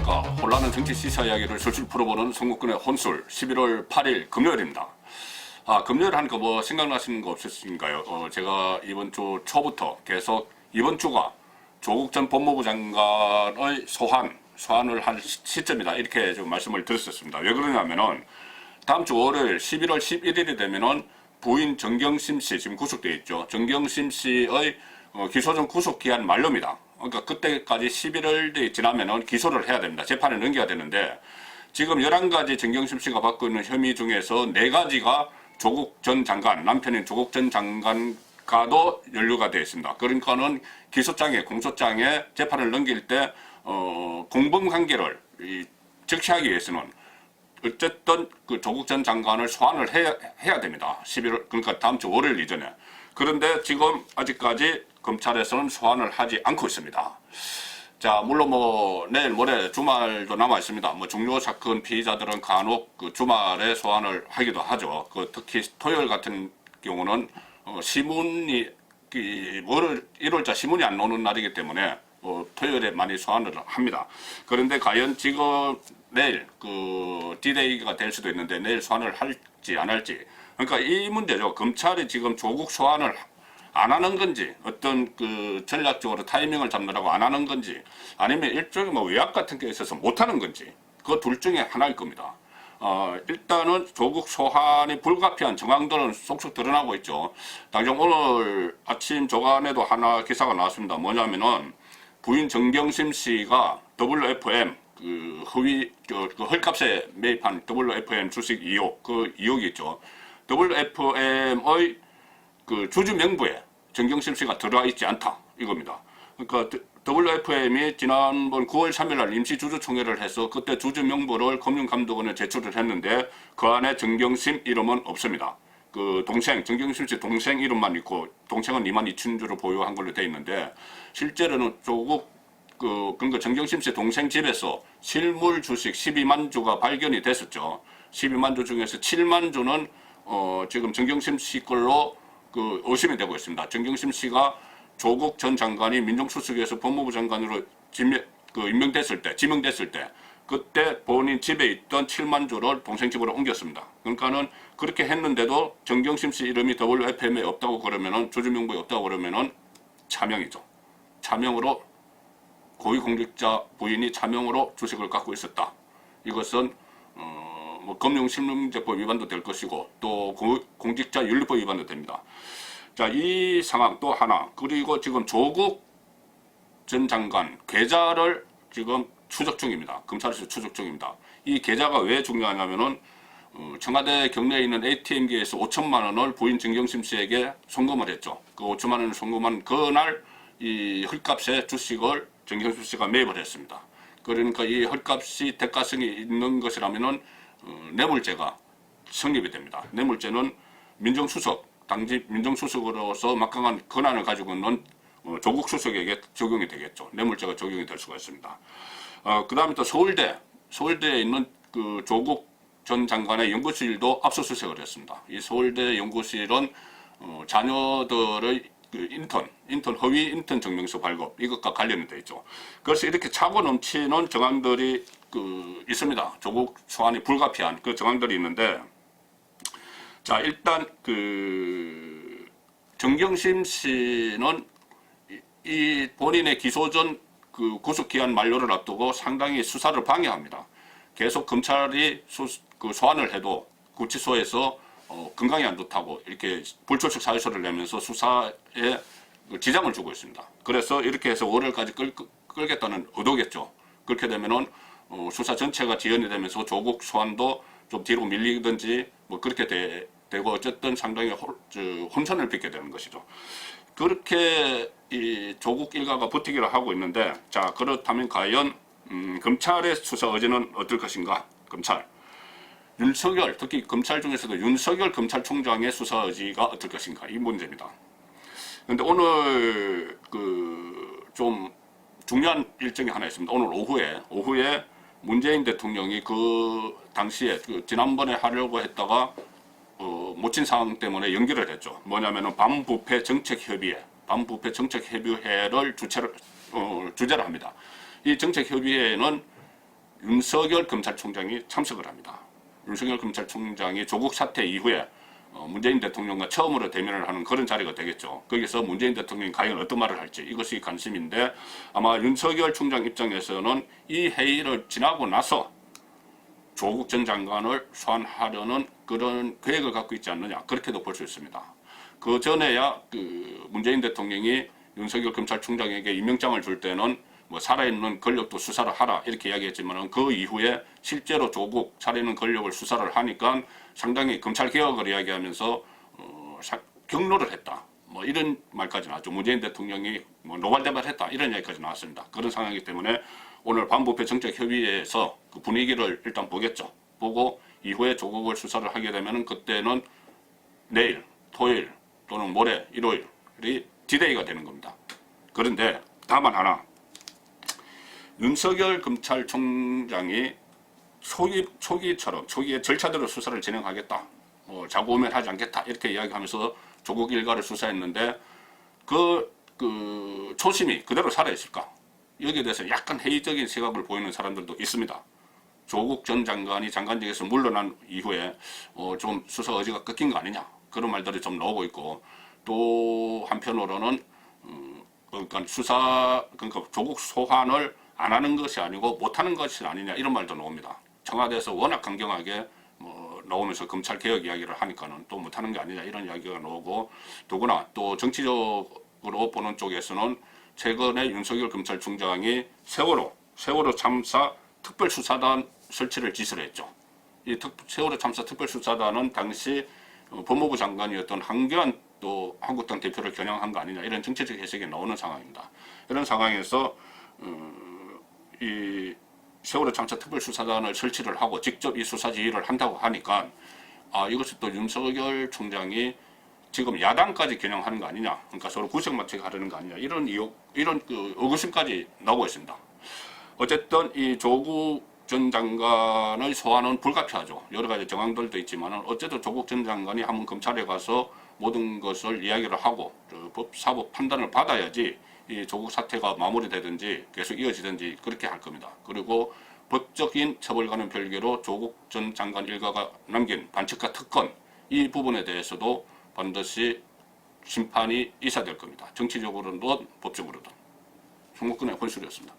안녕하십니까. 혼란한 정치 시사 이야기를 술술 풀어보는 송국근의 혼술 11월 8일 금요일입니다. 금요일 하니까 뭐 생각나시는 거 없으신가요? 제가 이번 주 초부터 계속 이번 주가 조국 전 법무부 장관의 소환을 할 시점이다 이렇게 좀 말씀을 드렸었습니다. 왜 그러냐면은 다음 주 월요일 11월 11일이 되면은 부인 정경심 씨 지금 구속되어 있죠. 정경심 씨의 기소전 구속 기한 만료입니다. 그러니까 그때까지 11월이 지나면은 기소를 해야 됩니다. 재판에 넘겨야 되는데 지금 11가지 정경심 씨가 받고 있는 혐의 중에서 4가지가 조국 전 장관, 남편인 조국 전 장관과도 연루가 되어 있습니다. 그러니까는 기소장에, 공소장에 재판을 넘길 때 공범관계를 적시하기 위해서는 어쨌든 그 조국 전 장관을 소환을 해야 됩니다. 11월, 그러니까 다음 주 월요일 이전에. 그런데 지금 아직까지 검찰에서는 소환을 하지 않고 있습니다. 자, 물론 뭐 내일 모레 주말도 남아 있습니다. 뭐 중요 사건 피의자들은 간혹 그 주말에 소환을 하기도 하죠. 특히 토요일 같은 경우는 시문이 월요일 1월자 시문이 안 나오는 날이기 때문에 토요일에 많이 소환을 합니다. 그런데 과연 지금 내일 그 D-Day가 될 수도 있는데 내일 소환을 할지 안 할지, 그러니까 이 문제죠. 검찰이 지금 조국 소환을 안 하는 건지, 어떤 그 전략적으로 타이밍을 잡느라고 안 하는 건지, 아니면 일종의 뭐 외압 같은 게 있어서 못 하는 건지, 그 둘 중에 하나일 겁니다. 일단은 조국 소환이 불가피한 정황들은 속속 드러나고 있죠. 당장 오늘 아침 조간에도 하나 기사가 나왔습니다. 뭐냐면은 부인 정경심 씨가 WFM 그 헐값에 매입한 WFM 주식 2억, 그 2억이 있죠. WFM의 그 주주 명부에 정경심 씨가 들어와 있지 않다 이겁니다. 그러니까 WFM이 지난번 9월 3일 날 임시주주총회를 해서 그때 주주 명부를 금융감독원에 제출을 했는데 그 안에 정경심 이름은 없습니다. 그 동생, 정경심 씨 동생 이름만 있고, 동생은 22,000주를 보유한 걸로 되어 있는데, 실제로는 조국 그러니까 정경심 씨 동생 집에서 실물 주식 12만 주가 발견이 됐었죠. 12만 주 중에서 7만 주는 지금 정경심 씨 걸로 그 의심이 되고 있습니다. 정경심 씨가 조국 전 장관이 민정수석에서 법무부 장관으로 지명됐을 때 그때 본인 집에 있던 7만 주를 동생 집으로 옮겼습니다. 그러니까는 그렇게 했는데도 정경심 씨 이름이 WFM에 없다고 그러면은, 주주명부에 없다고 그러면은 차명이죠. 차명으로, 고위공직자 부인이 차명으로 주식을 갖고 있었다. 이것은 뭐 금융실명제법 위반도 될 것이고 또 공직자윤리법 위반도 됩니다. 자, 이 상황 또 하나, 그리고 지금 조국 전 장관 계좌를 지금 추적 중입니다. 검찰에서 추적 중입니다. 이 계좌가 왜 중요하냐면은 청와대 경내에 있는 ATM기에서 5천만 원을 부인 정경심 씨에게 송금을 했죠. 그 5천만 원을 송금한 그날 이 헐값의 주식을 정경심 씨가 매입을 했습니다. 그러니까 이 헐값이 대가성이 있는 것이라면은 뇌물죄가 성립이 됩니다. 뇌물죄는 당시 민정수석으로서 막강한 권한을 가지고 있는 조국 수석에게 적용이 되겠죠. 뇌물죄가 적용이 될 수가 있습니다. 그 다음에 또 서울대에 있는 그 조국 전 장관의 연구실도 압수수색을 했습니다. 이 서울대 연구실은 자녀들의 그 허위 인턴 증명서 발급, 이것과 관련이 되어 있죠. 그래서 이렇게 차고 넘치는 정황들이 있습니다. 조국 소환이 불가피한 그 정황들이 있는데, 자, 일단 그 정경심 씨는 이 본인의 기소 전 그 구속기한 만료를 앞두고 상당히 수사를 방해합니다. 계속 검찰이 소환을 해도 구치소에서 건강이 안 좋다고 이렇게 불출석 사유서를 내면서 수사에 지장을 주고 있습니다. 그래서 이렇게 해서 월요일까지 끌겠다는 의도겠죠. 그렇게 되면은 수사 전체가 지연이 되면서 조국 소환도 좀 뒤로 밀리든지 뭐 그렇게 되고 어쨌든 상당히 혼선을 빚게 되는 것이죠. 그렇게 이 조국 일가가 버티기를 하고 있는데, 자, 그렇다면 과연 검찰의 수사 의지는 어떨 것인가? 검찰, 윤석열, 특히 검찰 중에서도 윤석열 검찰총장의 수사 의지가 어떨 것인가, 이 문제입니다. 그런데 오늘 좀 중요한 일정이 하나 있습니다. 오늘 오후에 문재인 대통령이 그 당시에 지난번에 하려고 했다가 모친 상황 때문에 연기를 했죠. 뭐냐면은 반부패 정책협의회를 주재를 합니다. 이 정책협의회는 윤석열 검찰총장이 참석을 합니다. 윤석열 검찰총장이 조국 사태 이후에 문재인 대통령과 처음으로 대면을 하는 그런 자리가 되겠죠. 거기서 문재인 대통령이 과연 어떤 말을 할지 이것이 관심인데, 아마 윤석열 총장 입장에서는 이 회의를 지나고 나서 조국 전 장관을 소환하려는 그런 계획을 갖고 있지 않느냐, 그렇게도 볼 수 있습니다. 그 전에야 문재인 대통령이 윤석열 검찰총장에게 임명장을 줄 때는 뭐 살아있는 권력도 수사를 하라 이렇게 이야기했지만, 그 이후에 실제로 조국 살아있는 권력을 수사를 하니까 상당히 검찰개혁을 이야기하면서 경로를 했다, 뭐 이런 말까지 나왔죠. 문재인 대통령이 뭐 노발대발했다 이런 이야기까지 나왔습니다. 그런 상황이기 때문에 오늘 반부패 정책협의회에서 그 분위기를 일단 보겠죠. 보고 이후에 조국을 수사를 하게 되면 그때는 내일, 토요일 또는 모레, 일요일이 디데이가 되는 겁니다. 그런데 다만 하나, 윤석열 검찰총장이 초기에 절차대로 수사를 진행하겠다, 뭐 자구우면하지 않겠다 이렇게 이야기하면서 조국 일가를 수사했는데 그 초심이 그대로 살아있을까? 여기에 대해서 약간 회의적인 시각을 보이는 사람들도 있습니다. 조국 전 장관이 장관직에서 물러난 이후에 좀 수사 의지가 꺾인 거 아니냐, 그런 말들이 좀 나오고 있고, 또 한편으로는 그러니까 조국 소환을 안 하는 것이 아니고 못 하는 것이 아니냐 이런 말도 나옵니다. 청와대에서 워낙 강경하게 나오면서 검찰 개혁 이야기를 하니까는 또 못 하는 게 아니냐 이런 이야기가 나오고, 더구나 또 정치적으로 보는 쪽에서는 최근에 윤석열 검찰총장이 세월호 참사 특별수사단 설치를 지시를 했죠. 이 세월호 참사 특별수사단은 당시 법무부 장관이었던 한교안 또 한국당 대표를 겨냥한 거 아니냐 이런 정치적 해석이 나오는 상황입니다. 이런 상황에서 이 세월호 참사 특별수사단을 설치를 하고 직접 이 수사 지휘를 한다고 하니까 이것이 또 윤석열 총장이 지금 야당까지 겨냥하는 거 아니냐, 그러니까 서로 구색맞추기 하려는 거 아니냐 이런 의구심까지 나오고 있습니다. 어쨌든 이 조국 전 장관의 소환은 불가피하죠. 여러 가지 정황들도 있지만 어쨌든 조국 전 장관이 한번 검찰에 가서 모든 것을 이야기를 하고 사법 판단을 받아야지 이 조국 사태가 마무리되든지 계속 이어지든지 그렇게 할 겁니다. 그리고 법적인 처벌과는 별개로 조국 전 장관 일가가 남긴 반칙과 특권 이 부분에 대해서도 반드시 심판이 있어야 될 겁니다. 정치적으로든 법적으로든. 송국근의 혼술이었습니다.